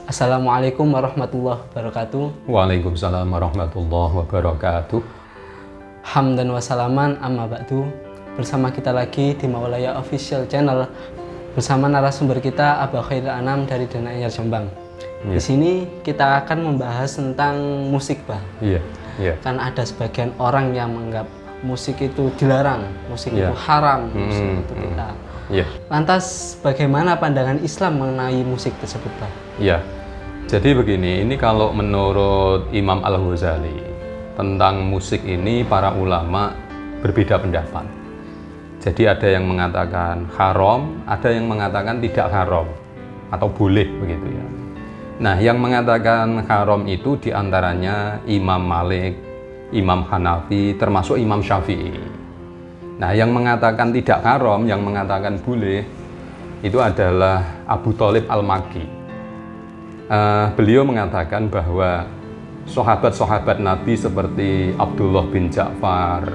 Assalamualaikum warahmatullahi wabarakatuh. Waalaikumsalam warahmatullahi wabarakatuh. Hamdan wa salaman amma ba'du. Bersama kita lagi di Maulaya Official Channel bersama narasumber kita Abah Khairul Anam dari Dana Anyar Jombang. Di sini kita akan membahas tentang musik, Bah. Iya. Kan ada sebagian orang yang menganggap musik itu dilarang, musik itu haram, musik itu bid'ah. Lantas bagaimana pandangan Islam mengenai musik tersebut, Bah? Iya. Jadi begini, ini kalau menurut Imam Al-Ghazali tentang musik ini para ulama berbeda pendapat. Jadi ada yang mengatakan haram, ada yang mengatakan tidak haram atau boleh begitu ya. Nah, yang mengatakan haram itu diantaranya Imam Malik, Imam Hanafi, termasuk Imam Syafi'i. Nah, yang mengatakan tidak haram, yang mengatakan boleh itu adalah Abu Thalib Al-Makki. Beliau mengatakan bahwa sahabat-sahabat Nabi seperti Abdullah bin Ja'far,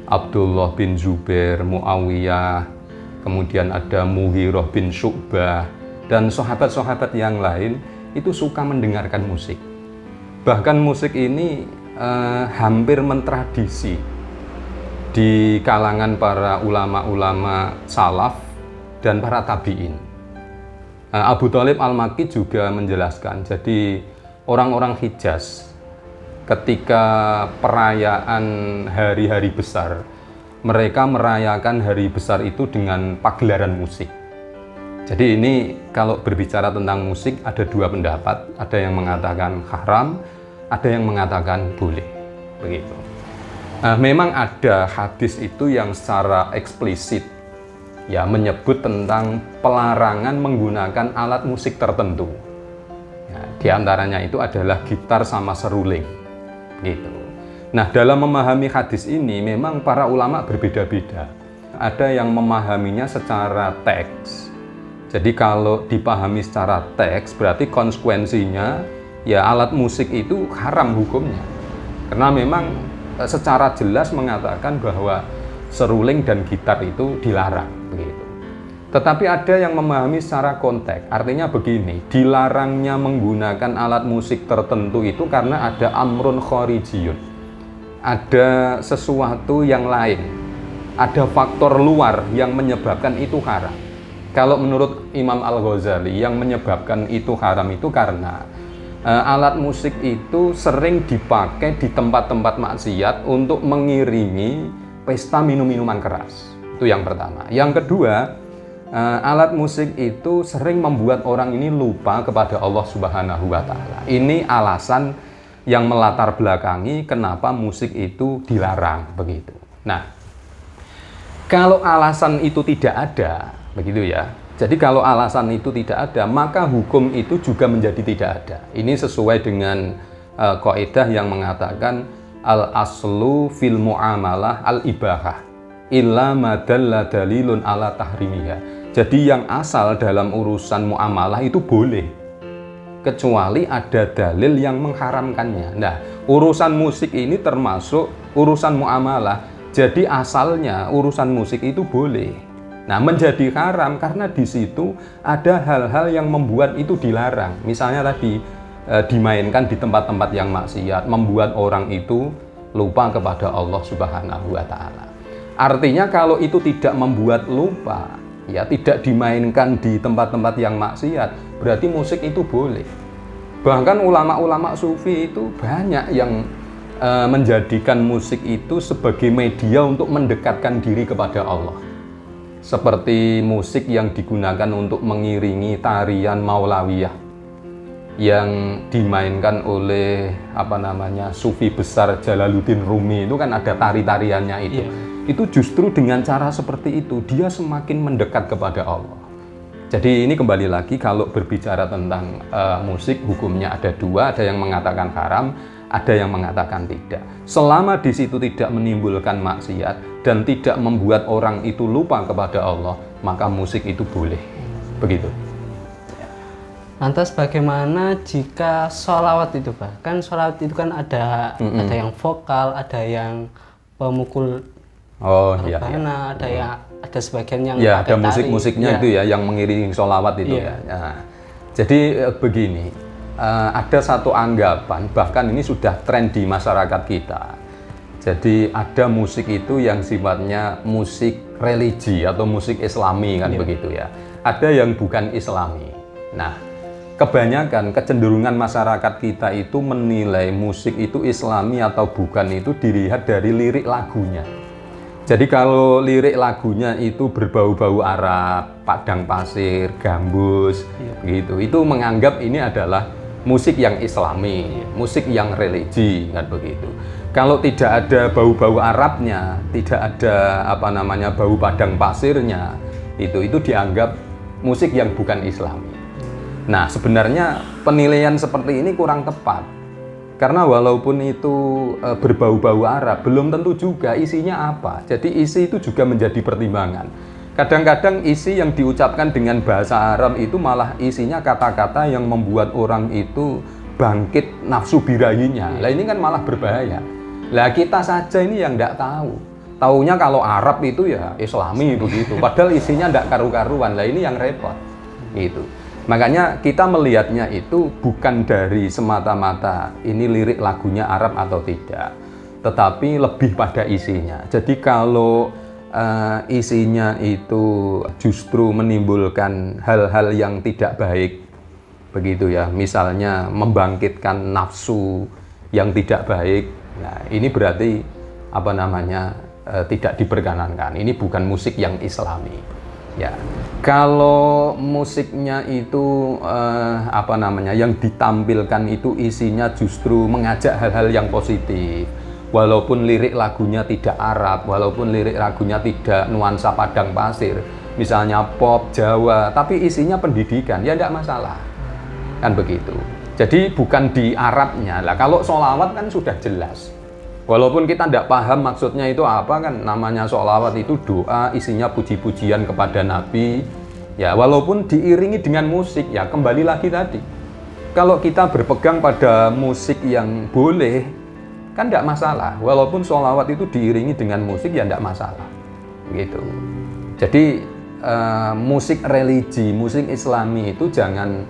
Abdullah bin Zubair, Muawiyah, kemudian ada Mughirah bin Syu'bah, dan sahabat-sahabat yang lain itu suka mendengarkan musik. Bahkan musik ini hampir mentradisi di kalangan para ulama-ulama salaf dan para tabi'in. Abu Thalib Al-Makki juga menjelaskan, jadi orang-orang Hijaz ketika perayaan hari-hari besar, mereka merayakan hari besar itu dengan pagelaran musik. Jadi ini kalau berbicara tentang musik ada dua pendapat, ada yang mengatakan haram, ada yang mengatakan boleh, begitu. Memang ada hadis itu yang secara eksplisit ya menyebut tentang pelarangan menggunakan alat musik tertentu. Ya, di antaranya itu adalah gitar sama seruling, gitu. Nah, dalam memahami hadis ini memang para ulama berbeda-beda. Ada yang memahaminya secara teks. Jadi kalau dipahami secara teks berarti konsekuensinya ya alat musik itu haram hukumnya. Karena memang secara jelas mengatakan bahwa seruling dan gitar itu dilarang, begitu. Tetapi ada yang memahami secara konteks, artinya begini, dilarangnya menggunakan alat musik tertentu itu karena ada amrun khorijiyun, ada sesuatu yang lain, ada faktor luar yang menyebabkan itu haram. Kalau menurut Imam Al-Ghazali yang menyebabkan itu haram itu karena alat musik itu sering dipakai di tempat-tempat maksiat untuk mengiringi pesta minum-minuman keras. Itu yang pertama. Yang kedua, alat musik itu sering membuat orang ini lupa kepada Allah Subhanahu wa Ta'ala. Ini alasan yang melatar belakangi kenapa musik itu dilarang, begitu. Nah, kalau alasan itu tidak ada, begitu ya. Jadi kalau alasan itu tidak ada, maka hukum itu juga menjadi tidak ada. Ini sesuai dengan kaidah yang mengatakan al-aslu fil mu'amalah al-ibahah illa madalla dalilun ala tahrimiha. Jadi yang asal dalam urusan muamalah itu boleh kecuali ada dalil yang mengharamkannya. Nah, urusan musik ini termasuk urusan muamalah. Jadi asalnya urusan musik itu boleh. Nah, menjadi haram karena di situ ada hal-hal yang membuat itu dilarang. Misalnya tadi dimainkan di tempat-tempat yang maksiat, membuat orang itu lupa kepada Allah Subhanahu wa Ta'ala. Artinya kalau itu tidak membuat lupa, ya tidak dimainkan di tempat-tempat yang maksiat, berarti musik itu boleh. Bahkan ulama-ulama sufi itu banyak yang menjadikan musik itu sebagai media untuk mendekatkan diri kepada Allah. Seperti musik yang digunakan untuk mengiringi tarian Maulawiyah yang dimainkan oleh sufi besar Jalaluddin Rumi, itu kan ada tari-tariannya itu. Itu justru dengan cara seperti itu dia semakin mendekat kepada Allah. Jadi ini kembali lagi kalau berbicara tentang musik hukumnya ada dua, ada yang mengatakan haram, ada yang mengatakan tidak. Selama di situ tidak menimbulkan maksiat dan tidak membuat orang itu lupa kepada Allah, maka musik itu boleh. Begitu. Lantas bagaimana jika sholawat itu, Pak? Kan sholawat itu kan ada yang vokal, ada yang pemukul rebana, ada sebagian yang ada musik-musiknya itu ya yang mengiringi sholawat itu ya. Nah, jadi begini, ada satu anggapan, bahkan ini sudah tren di masyarakat kita. Jadi ada musik itu yang sifatnya musik religi atau musik islami kan begitu ya. Ada yang bukan islami. Nah, kebanyakan kecenderungan masyarakat kita itu menilai musik itu islami atau bukan itu dilihat dari lirik lagunya. Jadi kalau lirik lagunya itu berbau-bau Arab, padang pasir, gambus, gitu, itu menganggap ini adalah musik yang islami, musik yang religi, kan begitu. Kalau tidak ada bau-bau Arabnya, tidak ada bau padang pasirnya, itu dianggap musik yang bukan islami. Nah, sebenarnya penilaian seperti ini kurang tepat. Karena walaupun itu berbau-bau Arab, belum tentu juga isinya apa. Jadi isi itu juga menjadi pertimbangan. Kadang-kadang isi yang diucapkan dengan bahasa Arab itu malah isinya kata-kata yang membuat orang itu bangkit nafsu birahinya. Lah ini kan malah berbahaya. Lah kita saja ini yang tidak tahu. Taunya kalau Arab itu ya islami begitu. Padahal isinya tidak karu-karuan. Lah ini yang repot. Gitu. Makanya kita melihatnya itu bukan dari semata-mata ini lirik lagunya Arab atau tidak, tetapi lebih pada isinya. Jadi kalau isinya itu justru menimbulkan hal-hal yang tidak baik, begitu ya, misalnya membangkitkan nafsu yang tidak baik, nah ini berarti tidak diperkenankan. Ini bukan musik yang islami. Ya, kalau musiknya itu yang ditampilkan itu isinya justru mengajak hal-hal yang positif, walaupun lirik lagunya tidak Arab, walaupun lirik lagunya tidak nuansa padang pasir, misalnya pop Jawa, tapi isinya pendidikan, ya tidak masalah, kan begitu. Jadi bukan di Arabnya lah. Kalau sholawat kan sudah jelas. Walaupun kita tidak paham maksudnya itu apa, kan namanya sholawat itu doa, isinya puji-pujian kepada Nabi. Ya, walaupun diiringi dengan musik, ya kembali lagi tadi. Kalau kita berpegang pada musik yang boleh, kan tidak masalah. Walaupun sholawat itu diiringi dengan musik, ya tidak masalah. Gitu. Jadi musik religi, musik Islami itu jangan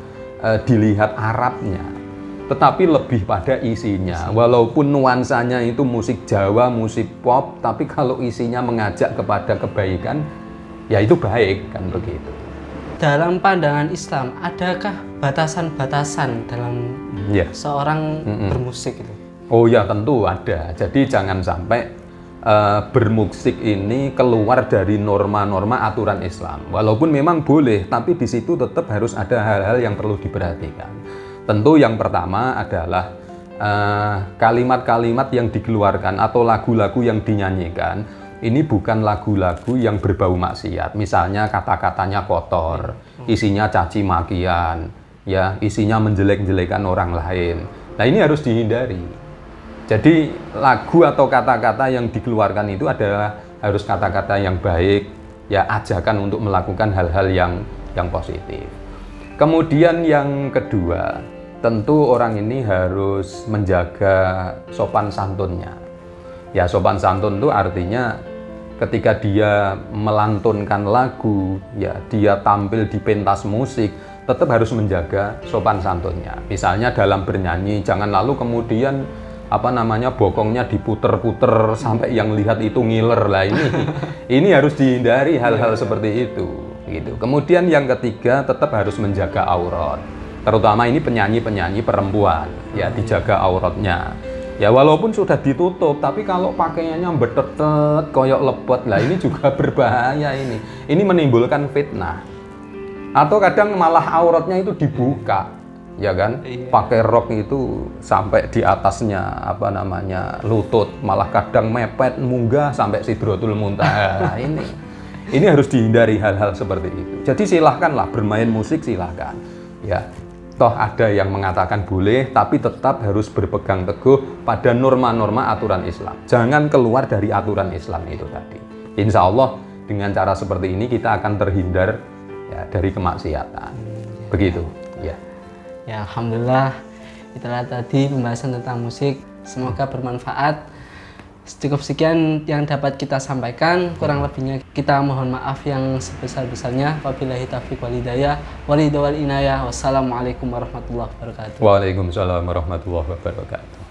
dilihat Arabnya, tetapi lebih pada isinya. Walaupun nuansanya itu musik Jawa, musik pop, tapi kalau isinya mengajak kepada kebaikan, ya itu baik, kan begitu. Dalam pandangan Islam, adakah batasan-batasan dalam seorang bermusik itu? Oh ya, tentu ada. Jadi jangan sampai bermusik ini keluar dari norma-norma aturan Islam. Walaupun memang boleh, tapi di situ tetap harus ada hal-hal yang perlu diperhatikan. Tentu yang pertama adalah kalimat-kalimat yang dikeluarkan atau lagu-lagu yang dinyanyikan ini bukan lagu-lagu yang berbau maksiat. Misalnya kata-katanya kotor, isinya caci makian, ya, isinya menjelek-jelekan orang lain. Nah, ini harus dihindari. Jadi lagu atau kata-kata yang dikeluarkan itu adalah harus kata-kata yang baik, ya, ajakan untuk melakukan hal-hal yang positif. Kemudian yang kedua, tentu orang ini harus menjaga sopan santunnya. Ya, sopan santun itu artinya ketika dia melantunkan lagu, ya, dia tampil di pentas musik, tetap harus menjaga sopan santunnya. Misalnya dalam bernyanyi, jangan lalu kemudian bokongnya diputer-puter sampai yang lihat itu ngiler lah. Ini harus dihindari hal-hal seperti itu. Gitu. Kemudian yang ketiga, tetap harus menjaga aurat. Terutama ini penyanyi-penyanyi perempuan, ya, dijaga auratnya. Ya, walaupun sudah ditutup, tapi kalau pakaiannya betetet, koyok lepot, lah ini juga berbahaya ini. Ini menimbulkan fitnah. Atau kadang malah auratnya itu dibuka, ya kan? Pakai rok itu sampai di atasnya lutut, malah kadang mepet munggah sampai Sidratul Muntaha. Nah, ini harus dihindari hal-hal seperti itu. Jadi silahkanlah bermain musik, silahkan. Ya, toh ada yang mengatakan boleh, tapi tetap harus berpegang teguh pada norma-norma aturan Islam. Jangan keluar dari aturan Islam itu tadi. Insya Allah dengan cara seperti ini kita akan terhindar, ya, dari kemaksiatan. Begitu. Ya. Ya, alhamdulillah itulah tadi pembahasan tentang musik. Semoga bermanfaat. Cukup sekian yang dapat kita sampaikan. Kurang lebihnya kita mohon maaf yang sebesar-besarnya. Wabillahi taufiq wal hidayah. Walhidayah wal inayah. Wassalamualaikum warahmatullahi wabarakatuh. Waalaikumsalam warahmatullahi wabarakatuh.